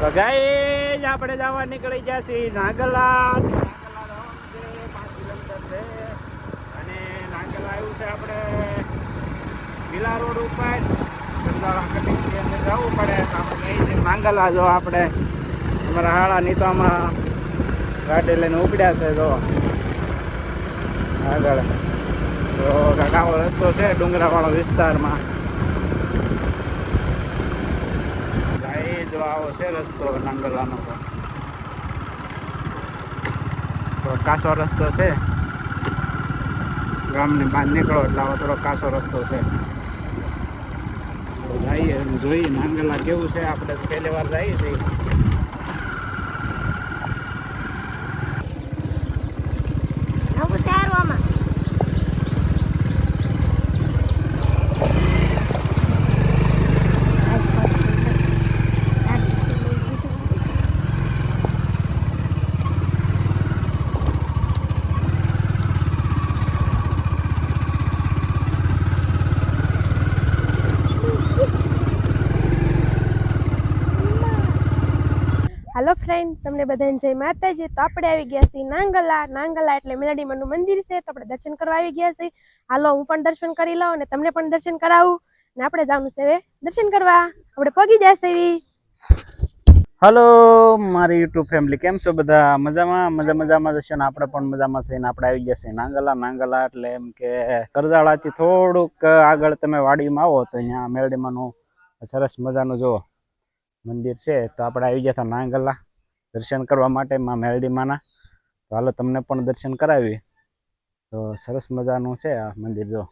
તો ગાઈસ આપણે જવા નીકળી ગયા છીએ નાંગલા. નાંગલા જવાનું છે 5 કિલોમીટર છે અને નાંગલા આવ્યું છે આપણે વિલા રોડ ઉપર કટિંગની અંદર જવું પડે. આપણે જઈએ છીએ નાંગલા. જો આપણે અમારા હાળા નીતામાં ગાડી લઈને ઉપડ્યા છે. જો આગળ તો કાકાવો રસ્તો છે ડુંગરાવાળો વિસ્તારમાં. જો આવો છે રસ્તો નાંગલાનો. તો કાસો રસ્તો છે, ગામની બહાર નીકળો એટલે આવો થોડો કાસો રસ્તો છે. તો જઈએ અને જોઈએ નાંગલા કેવું છે. આપણે પહેલી વાર જઈએ છીએ. हेलो फ्रेंड, तमने बधाने जय माताजी। तो આપણે આવી ગયા છીએ નાંગલા. નાંગલા એટલે મેલડીમાનું મંદિર છે. તો આપણે દર્શન કરવા આવી ગયા છીએ. હાલો હું પણ દર્શન કરી લઉં અને તમને પણ દર્શન કરાવું. ને આપણે જવાનું છે હવે દર્શન કરવા. આપણે પગી જઈશું. હલો મારી યુટ્યુબ ફેમિલી, કેમ છો બધા? મજામાં જશો ને? આપણે પણ મજામાં છે ને આપણે આવી ગયા છીએ નાંગલા. નાંગલા એટલે એમ કે કરજાળાથી થોડુંક આગળ તમે વાડીમાં આવો તો અહીંયા મેલડીમાનું સરસ મજાનું જો મંદિર છે. તો આપણે આવી ગયા હતા નાંગલા દર્શન કરવા માટે માં મેલડીમાના. તો હાલો તમને પણ દર્શન કરાવી. તો સરસ મજાનું છે આ મંદિર. જો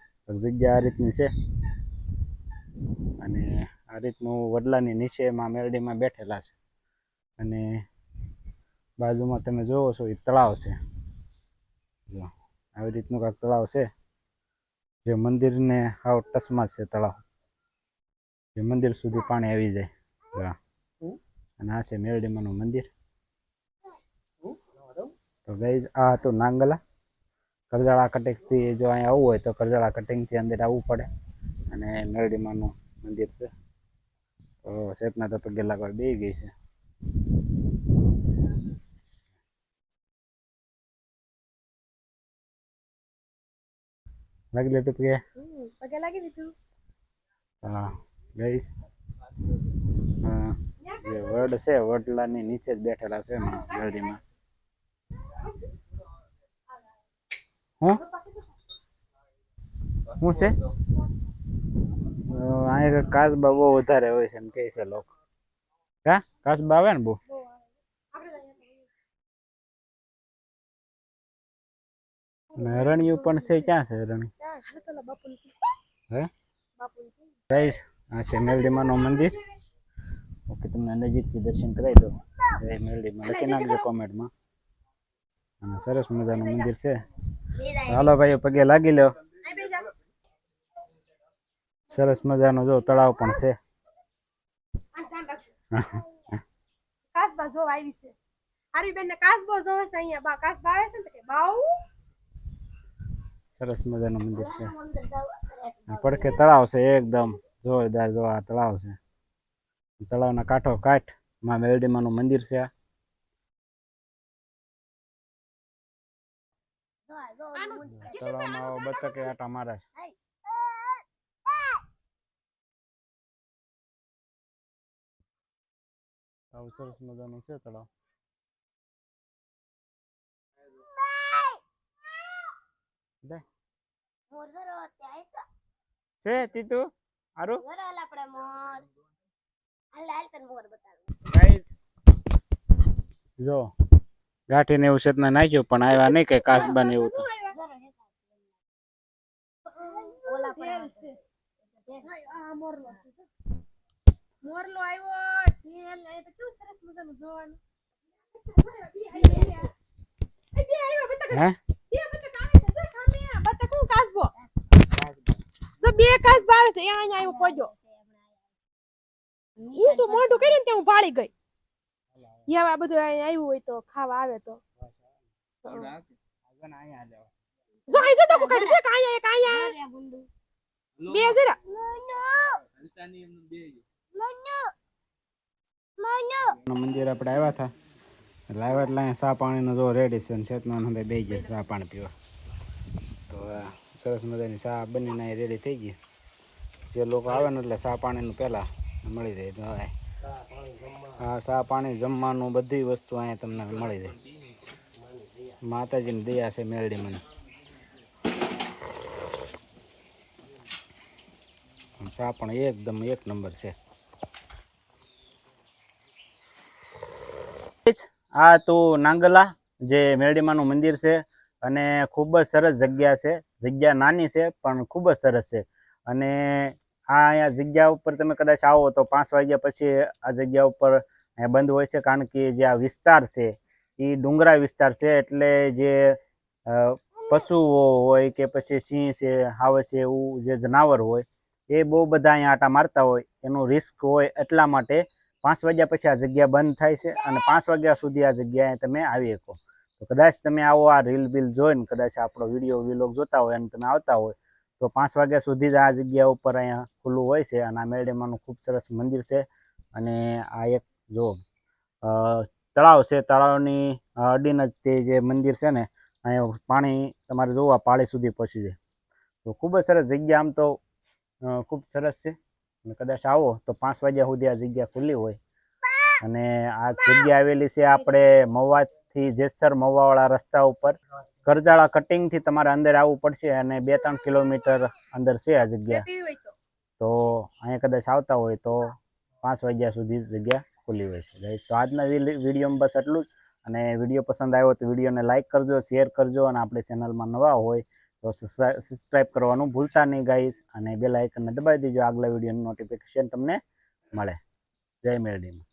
જગ્યા આ રીતની છે અને આ રીતનું વડલાની નીચે માં મેલડીમાં બેઠેલા છે અને બાજુમાં તમે જોવો છો એ તળાવ છે. જો આવી રીતનું કાંઈક તળાવ છે જે મંદિરને હાવ ટચમાં છે તળાવ, જે મંદિર સુધી પાણી આવી જાય. અને આ છે મેલડીમાનું મંદિર. તો ગાઈઝ આ હતું નાંગલા. કરજાળા કટિંગથી જો અહીંયા આવવું હોય તો કરજાળા કટિંગથી અંદર આવવું પડે અને મેલડીમાનું મંદિર છે. તો શેતના તો પગે લાગવા બે ગઈ છે. લાગી લીધું પગે લાગી દીધું. હા ગાઈઝ જે વડ છે વડલાની નીચે જ બેઠેલા છે મેલડીમાં. શું છે અહીંયા કાચબા બહુ વધારે હોય છે એમ કહે છે લોકો. હા કાચબા આવે ને બહુ. રણિયું પણ છે. ક્યાં છે રણિયું? હે ગાઈસ આ છે મેલડીમાનું મંદિર. ઓકે, તમને નજીકથી દર્શન કરાવી દો. જય મેલડીમાં લખી નાખજો કોમેન્ટમાં. અને સરસ મજાનું મંદિર છે. હાલો ભાઈ પગે લાગી લો. સરસ મજાનું જો તળાવ પણ છે. કાસબા જોવા આવી છે. હારી બેન ને કાસબો જોવે છે અહીંયા. બા કાસબા આવે છે ને કે બાઉ. સરસ મજાનું મંદિર છે. પડખે તળાવ છે એકદમ જોરદાર. જો આ તળાવ છે. તળાવના કાંઠો કાંઠ માં મેલડીમાનું મંદિર છે. તળાવમાં બતકે આટા મારે છે. આવું સરસ મજાનું છે તળાવ. છે તીતુ આરું જો ગાંઠી ને એવું છે નાખ્યું પણ આવ્યા નહીં કઈ કાસબા ને એવું. તો મોરલો આવ્યો. તો કેવું સરસ મજાનું જોવાનું. બે કાસબા આવે છે. અહીંયા આવ્યો પડ્યો. હું શું મોઢું કરીને ત્યાં હું ભાળી ગઈ. આ બધું અહીંયા આવ્યું હોય તો ખાવા આવે તો જો અહીં જો ડોકો કાઢી છે. કાયા કાયા બે જરા મંદિર આપણે આવ્યા હતા એટલે આવ્યા એટલે અહીંયા ચા પાણીનો જો રેડી છે અને ચેતનાન હવે બે ગયા ચા પાણી પીવા. તો સરસ મજાની ચા બનીને અહીં રેડી થઈ ગઈ. જે લોકો આવે ને એટલે ચા પાણીનું પહેલાં મળી જાય. તો હા, ચા પાણી જમવાનું બધી વસ્તુ અહીંયા તમને મળી જાય. માતાજીની દયા છે મેરડી મને. ચા પણ એકદમ એક નંબર છે. આ તો નાંગલા જે મેરડીમાનું મંદિર છે અને ખૂબ જ સરસ જગ્યા છે. જગ્યા નાની છે પણ ખૂબ જ સરસ છે. અને આ અહીંયા જગ્યા ઉપર તમે કદાચ આવો તો 5 વાગ્યા પછી આ જગ્યા ઉપર બંધ હોય છે, કારણ કે જે આ વિસ્તાર છે એ ડુંગરા વિસ્તાર છે. એટલે જે પશુઓ હોય કે પછી સિંહ છે, હાવ છે, એવું જે જનાવર હોય એ બહુ બધા અહીંયા આટા મારતા હોય, એનું રિસ્ક હોય. એટલા માટે 5 વાગ્યા પછી આ જગ્યા બંધ થાય છે અને 5 વાગ્યા સુધી આ જગ્યાએ તમે આવી શકો. તો કદાચ તમે આવો આ રીલ બિલ જોઈને કદાચ આપણો વિડીયો વિલોગ જોતા હોય અને તમે આવતા હોય તો 5 વાગ્યા સુધી જ આ જગ્યા ઉપર અહીંયા ખુલ્લું હોય છે. અને આ મેરડીમાનું ખૂબ સરસ મંદિર છે. અને આ એક જો તળાવ છે, તળાવની અડીને જ તે જે મંદિર છે ને, અહીંયા પાણી તમારે જોવા પાળી સુધી પહોંચી જાય. તો ખૂબ જ સરસ જગ્યા, આમ તો ખૂબ સરસ છે. અને કદાચ આવો તો 5 વાગ્યા સુધી આ જગ્યા ખુલ્લી હોય. અને આ જગ્યા આવેલી છે આપણે મવાથી જેસર મવાવાળા રસ્તા ઉપર, કરજાળા કટિંગથી તમારે અંદર આવવું પડશે અને 2-3 કિલોમીટર અંદર છે આ જગ્યા. તો અહીંયા કદાચ આવતા હોય તો 5 વાગ્યા સુધી જગ્યા ખુલ્લી હોય છે. તો આજના વિડીયોમાં બસ એટલું જ. અને વિડીયો પસંદ આવ્યો તો વિડીયોને લાઇક કરજો, શેર કરજો, અને આપણે ચેનલમાં નવા હોય તો સબસ્ક્રાઈબ કરવાનું ભૂલતા નહીં ગાઈસ. અને બેલ આઇકનને દબાવી દેજો, આગલા વિડીયોની નોટિફિકેશન તમને મળે. જય મેરડીમાં.